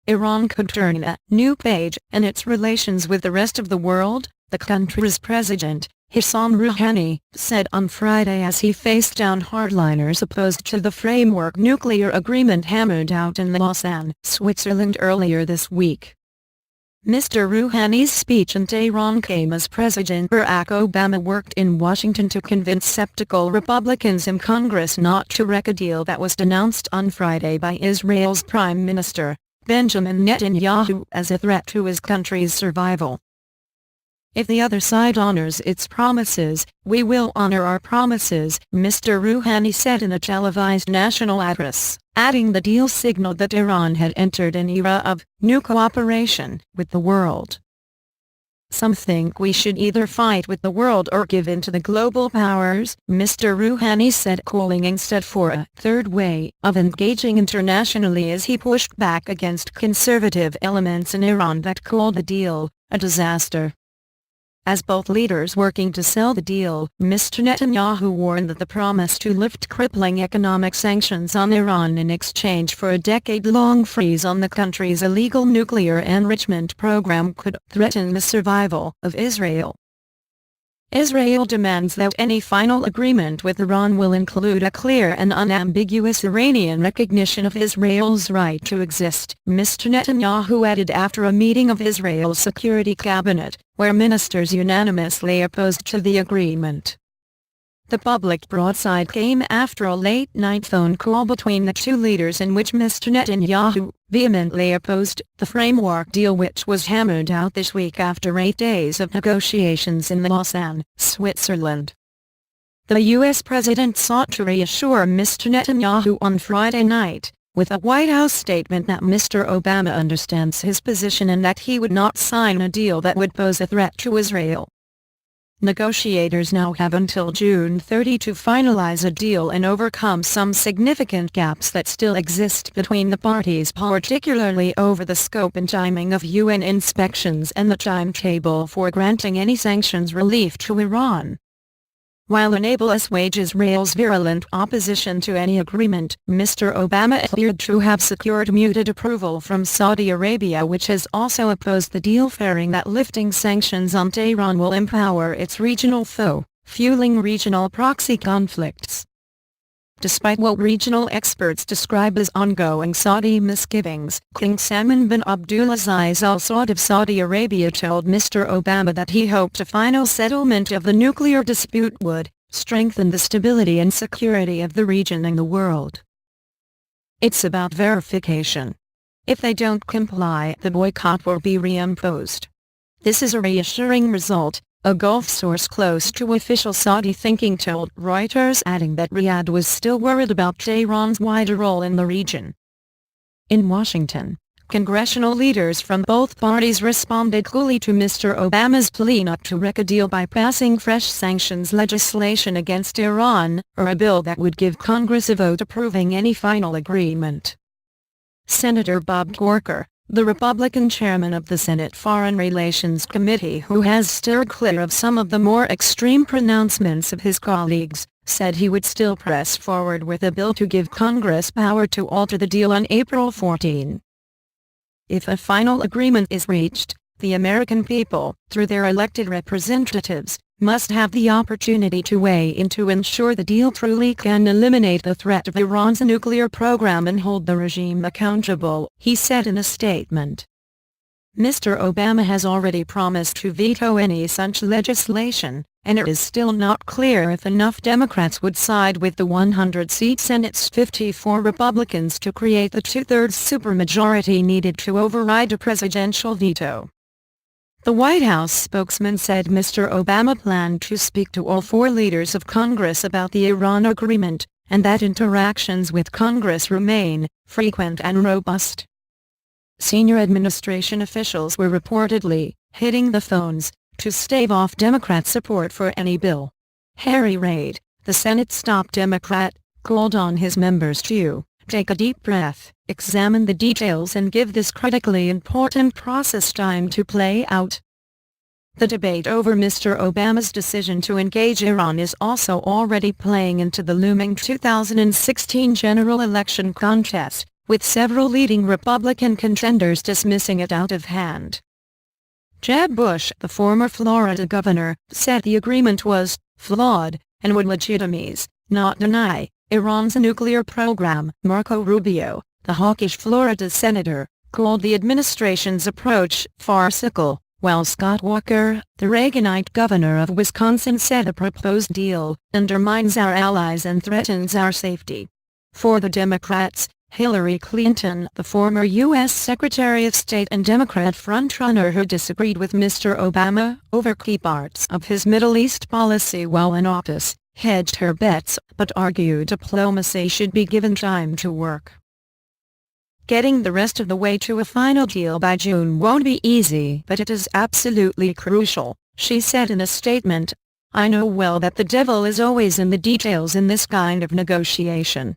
Iran could turn a new page in its relations with the rest of the world, the country's president, Hassan Rouhani, said on Friday as he faced down hardliners opposed to the framework nuclear agreement hammered out in Lausanne, Switzerland earlier this week. Mr. Rouhani's speech in Tehran came as President Barack Obama worked in Washington to convince skeptical Republicans in Congress not to wreck a deal that was denounced on Friday by Israel's Prime Minister, Benjamin Netanyahu, as a threat to his country's survival. "If the other side honors its promises, we will honor our promises," Mr. Rouhani said in a televised national address, adding the deal signaled that Iran had entered an era of new cooperation with the world. "Some think we should either fight with the world or give in to the global powers," Mr. Rouhani said, calling instead for a third way of engaging internationally as he pushed back against conservative elements in Iran that called the deal a disaster. As both leaders working to sell the deal, Mr. Netanyahu warned that the promise to lift crippling economic sanctions on Iran in exchange for a decade-long freeze on the country's illegal nuclear enrichment program could threaten the survival of Israel. Israel demands that any final agreement with Iran will include a clear and unambiguous Iranian recognition of Israel's right to exist, Mr. Netanyahu added after a meeting of Israel's Security Cabinet, where ministers unanimously opposed to the agreement. The public broadside came after a late-night phone call between the two leaders in which Mr. Netanyahu vehemently opposed the framework deal, which was hammered out this week after 8 days of negotiations in Lausanne, Switzerland. The U.S. president sought to reassure Mr. Netanyahu on Friday night, with a White House statement that Mr. Obama understands his position and that he would not sign a deal that would pose a threat to Israel. Negotiators now have until June 30 to finalize a deal and overcome some significant gaps that still exist between the parties, particularly over the scope and timing of UN inspections and the timetable for granting any sanctions relief to Iran. While unable to assuage Israel's virulent opposition to any agreement, Mr. Obama appeared to have secured muted approval from Saudi Arabia, which has also opposed the deal, fearing that lifting sanctions on Tehran will empower its regional foe, fueling regional proxy conflicts. Despite what regional experts describe as ongoing Saudi misgivings, King Salman bin Abdulaziz Al Saud of Saudi Arabia told Mr. Obama that he hoped a final settlement of the nuclear dispute would strengthen the stability and security of the region and the world. "It's about verification. If they don't comply, the boycott will be reimposed. This is a reassuring result," a Gulf source close to official Saudi thinking told Reuters, adding that Riyadh was still worried about Tehran's wider role in the region. In Washington, congressional leaders from both parties responded coolly to Mr. Obama's plea not to wreck a deal by passing fresh sanctions legislation against Iran, or a bill that would give Congress a vote approving any final agreement. Senator Bob Corker, the Republican chairman of the Senate Foreign Relations Committee, who has steered clear of some of the more extreme pronouncements of his colleagues, said he would still press forward with a bill to give Congress power to alter the deal on April 14. If a final agreement is reached, the American people, through their elected representatives, must have the opportunity to weigh in to ensure the deal truly can eliminate the threat of Iran's nuclear program and hold the regime accountable, he said in a statement. Mr. Obama has already promised to veto any such legislation, and it is still not clear if enough Democrats would side with the 100-seat Senate's 54 Republicans to create the two-thirds supermajority needed to override a presidential veto. The White House spokesman said Mr. Obama planned to speak to all four leaders of Congress about the Iran agreement, and that interactions with Congress remain frequent and robust. Senior administration officials were reportedly hitting the phones to stave off Democrat support for any bill. Harry Reid, the Senate's top Democrat, called on his members to take a deep breath, examine the details and give this critically important process time to play out. The debate over Mr. Obama's decision to engage Iran is also already playing into the looming 2016 general election contest, with several leading Republican contenders dismissing it out of hand. Jeb Bush, the former Florida governor, said the agreement was flawed and would legitimize, not deny, Iran's nuclear program. Marco Rubio, the hawkish Florida senator, called the administration's approach farcical, while Scott Walker, the Reaganite governor of Wisconsin, said the proposed deal undermines our allies and threatens our safety. For the Democrats, Hillary Clinton, the former U.S. Secretary of State and Democrat frontrunner who disagreed with Mr. Obama over key parts of his Middle East policy while in office, hedged her bets but argued diplomacy should be given time to work. Getting the rest of the way to a final deal by June won't be easy, but it is absolutely crucial, she said in a statement. I know well that the devil is always in the details in this kind of negotiation.